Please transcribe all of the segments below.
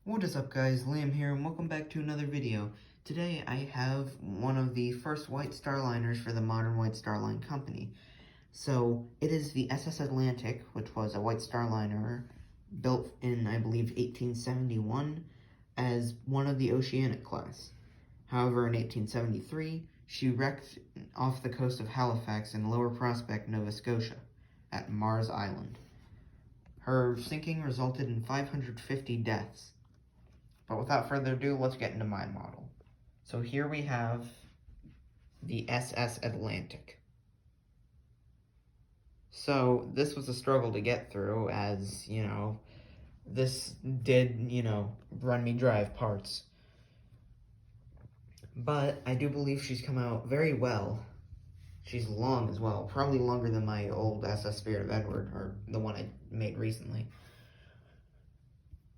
What is up, guys? Liam here, and welcome back to another video. Today I have one of the first White Starliners for the modern White Star Line company. So, it is the SS Atlantic, which was a White Starliner built in, I believe, 1871 as one of the Oceanic class. However, in 1873, she wrecked off the coast of Halifax in Lower Prospect, Nova Scotia, at Mars Island. Her sinking resulted in 550 deaths. But without further ado, let's get into my model. So here we have the SS Atlantic. So this was a struggle to get through as, this did, run me dry of parts. But I do believe she's come out very well. She's long as well, probably longer than my old SS Spirit of Edward, or the one I made recently.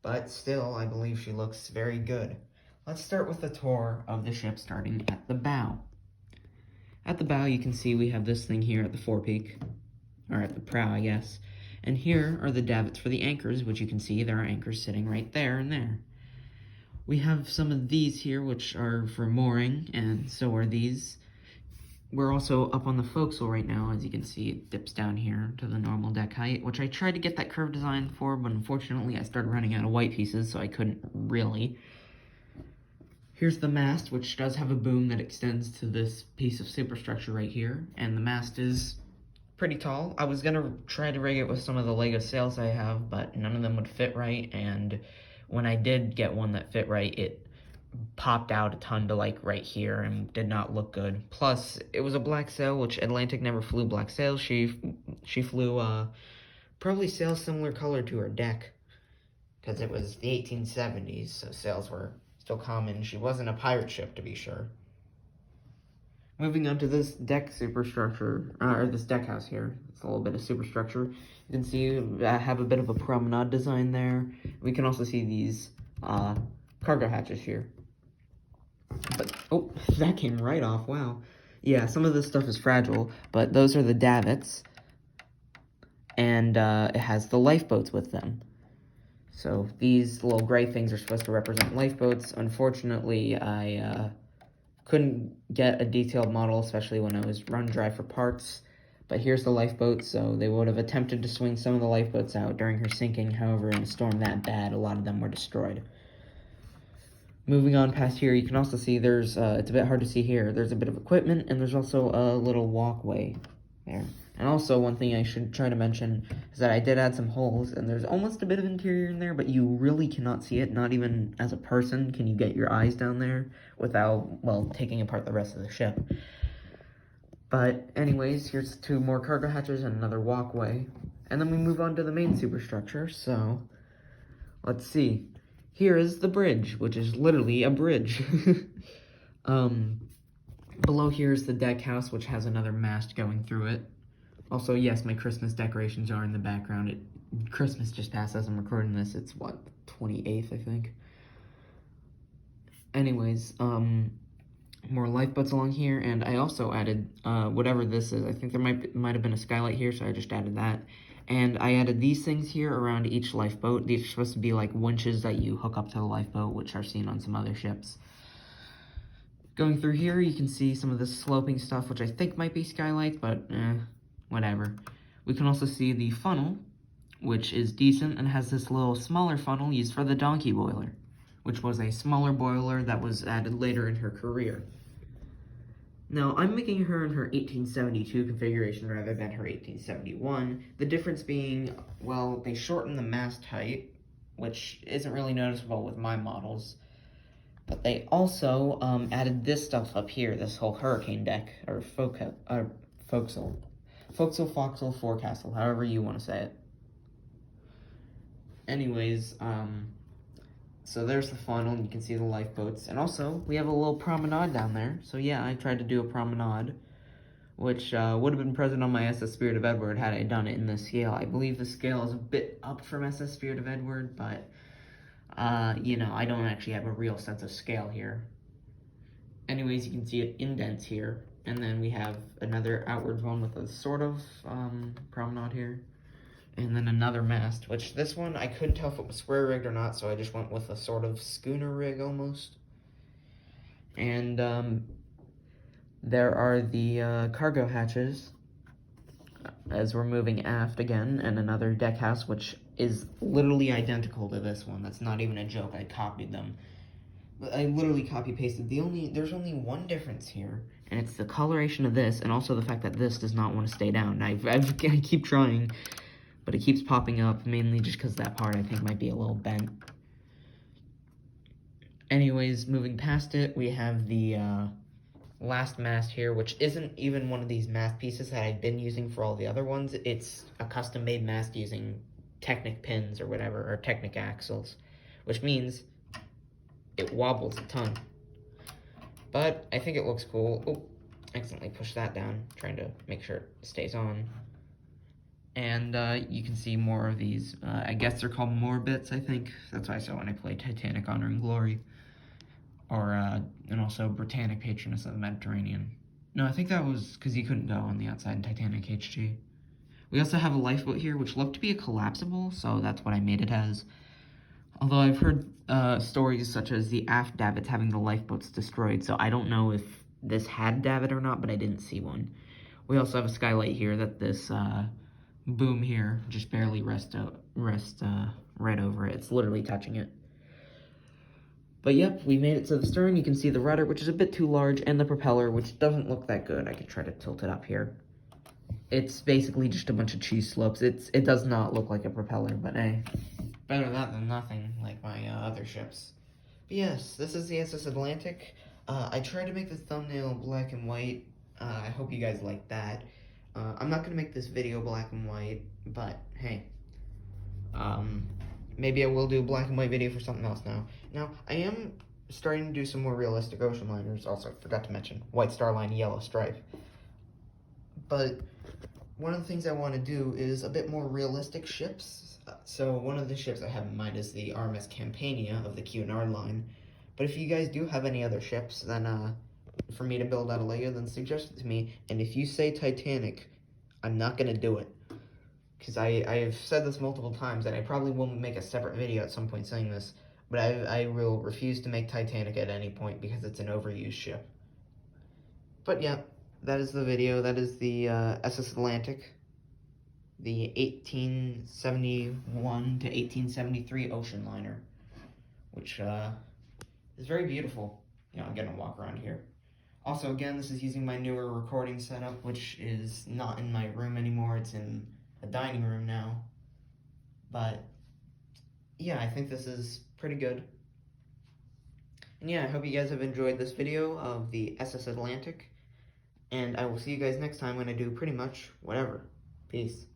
But still, I believe she looks very good. Let's start with the tour of the ship, starting at the bow. At the bow, you can see we have this thing here at the forepeak, or at the prow, I guess. And here are the davits for the anchors, which you can see there are anchors sitting right there and there. We have some of these here, which are for mooring, and so are these. We're also up on the forecastle right now. As you can see, it dips down here to the normal deck height, which I tried to get that curve design for, but unfortunately I started running out of white pieces, so I couldn't really. Here's the mast, which does have a boom that extends to this piece of superstructure right here, and the mast is pretty tall. I was going to try to rig it with some of the Lego sails I have, but none of them would fit right, and when I did get one that fit right, it popped out a ton to like right here and did not look good. Plus, it was a black sail, which Atlantic never flew black sails. She flew probably sails similar color to her deck, because it was the 1870s, so sails were still common. She wasn't a pirate ship, to be sure. Moving on to this deck superstructure, or this deck house here. It's a little bit of superstructure. You can see I have a bit of a promenade design there. We can also see these cargo hatches here. But, oh, that came right off, wow. Yeah, some of this stuff is fragile, but those are the davits. And it has the lifeboats with them. So these little gray things are supposed to represent lifeboats. Unfortunately, I couldn't get a detailed model, especially when I was run dry for parts. But here's the lifeboat, so they would have attempted to swing some of the lifeboats out during her sinking. However, in a storm that bad, a lot of them were destroyed. Moving on past here, you can also see there's, it's a bit hard to see here, there's a bit of equipment, and there's also a little walkway there. And also, one thing I should try to mention is that I did add some holes, and there's almost a bit of interior in there, but you really cannot see it. Not even as a person can you get your eyes down there without, well, taking apart the rest of the ship. But anyways, here's two more cargo hatches and another walkway. And then we move on to the main superstructure, so let's see. Here is the bridge, which is literally a bridge. Below here is the deck house, which has another mast going through it. Also, yes, my Christmas decorations are in the background. Christmas just passed as I'm recording this. It's, what, 28th, I think? Anyways, more lifeboats along here, and I also added, whatever this is. I think there might have been a skylight here, so I just added that. And I added these things here around each lifeboat. These are supposed to be like winches that you hook up to the lifeboat, which are seen on some other ships. Going through here, you can see some of the sloping stuff, which I think might be skylights, but whatever. We can also see the funnel, which is decent and has this little smaller funnel used for the donkey boiler, which was a smaller boiler that was added later in her career. Now, I'm making her in her 1872 configuration rather than her 1871. The difference being, well, they shortened the mast height, which isn't really noticeable with my models. But they also added this stuff up here, this whole hurricane deck, or forecastle. Forecastle, forecastle, however you want to say it. Anyways, so there's the funnel, you can see the lifeboats, and also, we have a little promenade down there, so yeah, I tried to do a promenade, which would have been present on my SS Spirit of Edward had I done it in this scale. I believe the scale is a bit up from SS Spirit of Edward, but, you know, I don't actually have a real sense of scale here. Anyways, you can see it indents here, and then we have another outward one with a sort of promenade here. And then another mast, which this one I couldn't tell if it was square rigged or not, so I just went with a sort of schooner rig almost. And there are the cargo hatches as we're moving aft again, and another deck house, which is literally identical to this one. That's not even a joke. I copied them. I literally copy pasted. There's only one difference here, and it's the coloration of this, and also the fact that this does not want to stay down. I keep trying, but it keeps popping up, mainly just because that part I think might be a little bent. Anyways, moving past it, we have the last mast here, which isn't even one of these mast pieces that I've been using for all the other ones. It's a custom-made mast using Technic pins or whatever, or Technic axles, which means it wobbles a ton. But I think it looks cool. Oh, accidentally pushed that down, trying to make sure it stays on. And you can see more of these. I guess they're called more bits, I think. That's what I saw when I played Titanic Honor and Glory. Or, and also Britannic Patroness of the Mediterranean. No, I think that was because you couldn't go on the outside in Titanic HG. We also have a lifeboat here, which looked to be a collapsible, so that's what I made it as. Although I've heard stories such as the aft davits having the lifeboats destroyed, so I don't know if this had davit or not, but I didn't see one. We also have a skylight here that this boom here just barely rests right over it. It's literally touching it. But yep, we made it to the stern. You can see the rudder, which is a bit too large, and the propeller, which doesn't look that good. I could try to tilt it up here. It's basically just a bunch of cheese slopes. It does not look like a propeller, but hey, better that than nothing, like my other ships. But yes, this is the SS Atlantic. I tried to make the thumbnail black and white. I hope you guys like that. I'm not gonna make this video black and white, but hey, maybe I will do a black and white video for something else now. Now, I am starting to do some more realistic ocean liners. Also, forgot to mention, White Star Line, Yellow Stripe. But one of the things I want to do is a bit more realistic ships. So one of the ships I have in mind is the RMS Campania of the Cunard line. But if you guys do have any other ships, then for me to build out a Lego, then suggest it to me. And if you say Titanic, I'm not going to do it. Because I've said this multiple times, and I probably will make a separate video at some point saying this, but I will refuse to make Titanic at any point because it's an overused ship. But yeah, that is the video. That is the SS Atlantic, the 1871 to 1873 ocean liner, which is very beautiful. You know, I'm gonna walk around here. Also, again, this is using my newer recording setup, which is not in my room anymore. It's in a dining room now. But yeah, I think this is pretty good. And yeah, I hope you guys have enjoyed this video of the SS Atlantic. And I will see you guys next time when I do pretty much whatever. Peace.